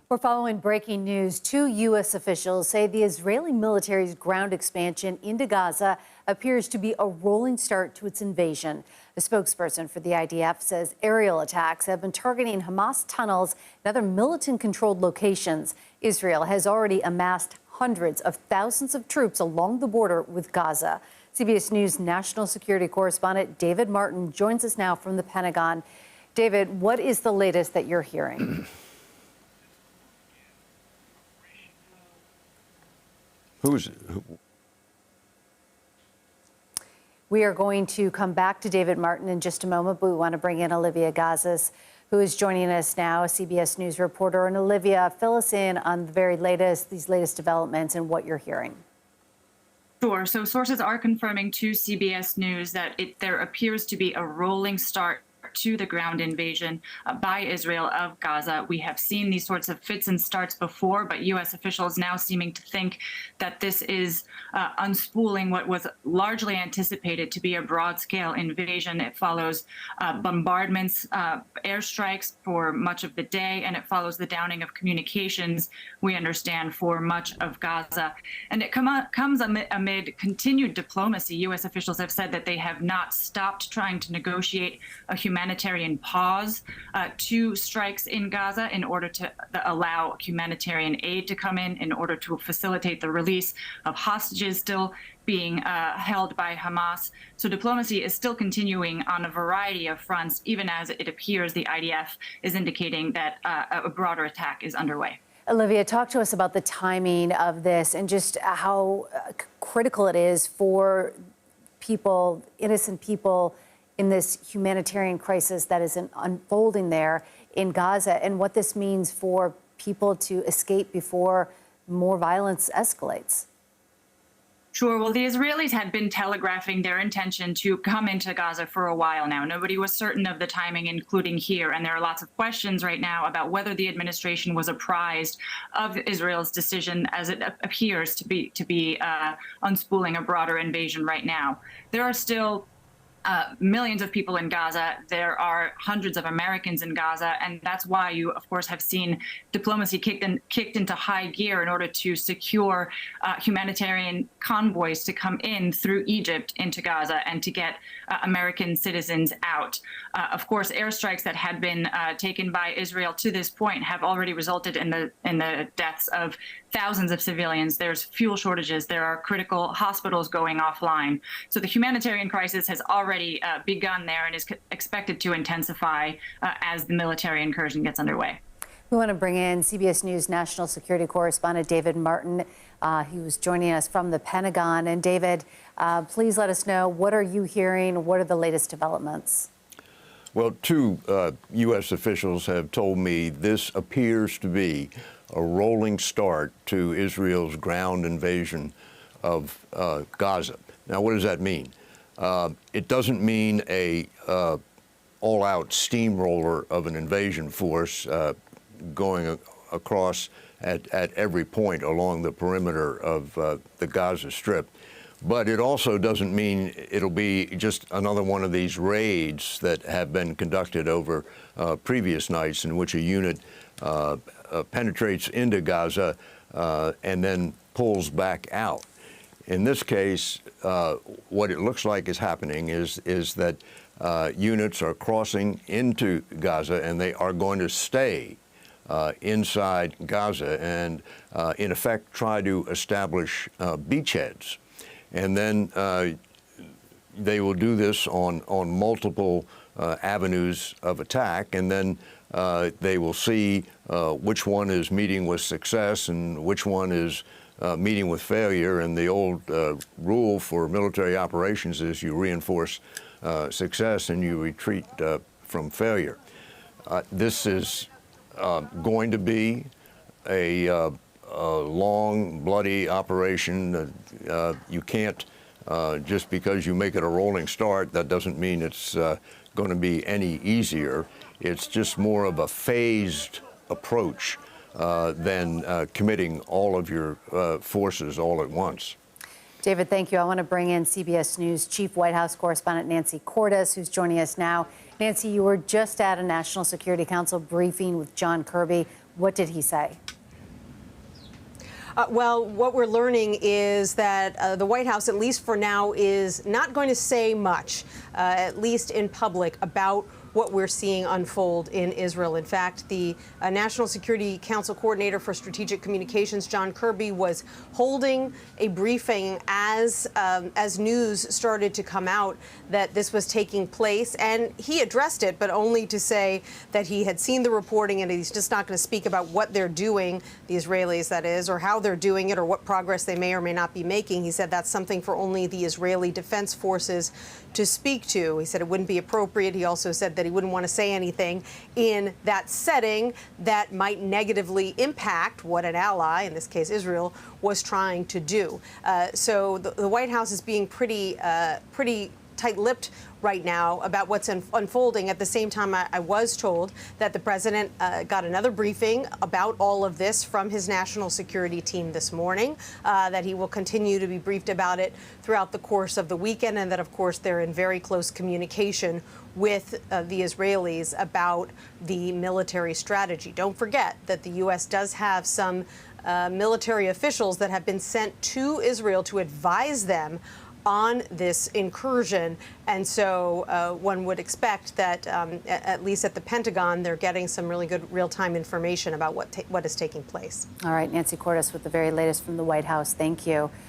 We're following breaking news. Two U.S. officials say the Israeli military's ground expansion into Gaza appears to be a rolling start to its invasion. A spokesperson for the IDF says aerial attacks have been targeting Hamas tunnels and other militant-controlled locations. Israel has already amassed hundreds of thousands of troops along the border with Gaza. CBS News national security correspondent David Martin joins us now from the Pentagon. David, what is the latest that you're hearing? We are going to come back to David Martin in just a moment, but we want to bring in Olivia Gazis, who is joining us now, a CBS News reporter. And Olivia, fill us in on these latest developments and what you're hearing. Sure. So sources are confirming to CBS News that there appears to be a rolling start to the ground invasion by Israel of Gaza. We have seen these sorts of fits and starts before, but U.S. officials now seeming to think that this is unspooling what was largely anticipated to be a broad-scale invasion. It follows bombardments, airstrikes for much of the day, and it follows the downing of communications, we understand, for much of Gaza. And it comes amid continued diplomacy. U.S. officials have said that they have not stopped trying to negotiate a humanitarian pause to strikes in Gaza in order to allow humanitarian aid to come in order to facilitate the release of hostages still being held by Hamas. So diplomacy is still continuing on a variety of fronts, even as it appears the IDF is indicating that a broader attack is underway. Olivia, talk to us about the timing of this and just how critical it is for people, innocent people, in this humanitarian crisis that is unfolding there in Gaza, and what this means for people to escape before more violence escalates. Sure. Well, the Israelis had been telegraphing their intention to come into Gaza for a while now. Nobody was certain of the timing, including here. And there are lots of questions right now about whether the administration was apprised of Israel's decision, as it appears to be unspooling a broader invasion right now. There are still millions of people in Gaza. There are hundreds of Americans in Gaza, and that's why you, of course, have seen diplomacy kicked into high gear in order to secure humanitarian convoys to come in through Egypt into Gaza and to get American citizens out. Of course, airstrikes that had been taken by Israel to this point have already resulted in the deaths of thousands of civilians. There's fuel shortages. There are critical hospitals going offline. So the humanitarian crisis has already begun there and is expected to intensify as the military incursion gets underway. We want to bring in CBS News national security correspondent David Martin. He was joining us from the Pentagon. And David, please let us know, what are you hearing? What are the latest developments? Well, two U.S. officials have told me this appears to be a rolling start to Israel's ground invasion of Gaza. Now, what does that mean? It doesn't mean a all-out steamroller of an invasion force going across at every point along the perimeter of the Gaza Strip. But it also doesn't mean it'll be just another one of these raids that have been conducted over previous nights in which a unit penetrates into Gaza and then pulls back out. In this case, what it looks like is happening is that units are crossing into Gaza, and they are going to stay inside Gaza and, in effect, try to establish beachheads. And then they will do this on multiple avenues of attack, and then they will see which one is meeting with success and which one is meeting with failure. And the old rule for military operations is you reinforce success and you retreat from failure. This is going to be a long, bloody operation. You can't, just because you make it a rolling start, that doesn't mean it's going to be any easier. It's just more of a phased approach than committing all of your forces all at once. David, thank you. I want to bring in CBS News Chief White House Correspondent Nancy Cordes, who's joining us now Nancy, you were just at a National Security Council briefing with John Kirby. What did he say? Well, what we're learning is that the White House, at least for now, is not going to say much, at least in public, about what we're seeing unfold in Israel. In fact, the National Security Council Coordinator for Strategic Communications, John Kirby, was holding a briefing as news started to come out that this was taking place. And he addressed it, but only to say that he had seen the reporting and he's just not going to speak about what they're doing, the Israelis, that is, or how they're doing it or what progress they may or may not be making. He said that's something for only the Israeli Defense Forces to speak to. He said it wouldn't be appropriate. He also said that he wouldn't want to say anything in that setting that might negatively impact what an ally, in this case Israel, was trying to do. So the White House is being pretty tight-lipped right now about what's unfolding. At the same time, I was told that the president got another briefing about all of this from his national security team this morning, that he will continue to be briefed about it throughout the course of the weekend, and that, of course, they're in very close communication with the Israelis about the military strategy. Don't forget that the U.S. does have some military officials that have been sent to Israel to advise them on this incursion. And so one would expect that, at least at the Pentagon, they're getting some really good real-time information about what is taking place. All right, Nancy Cordes with the very latest from the White House. Thank you.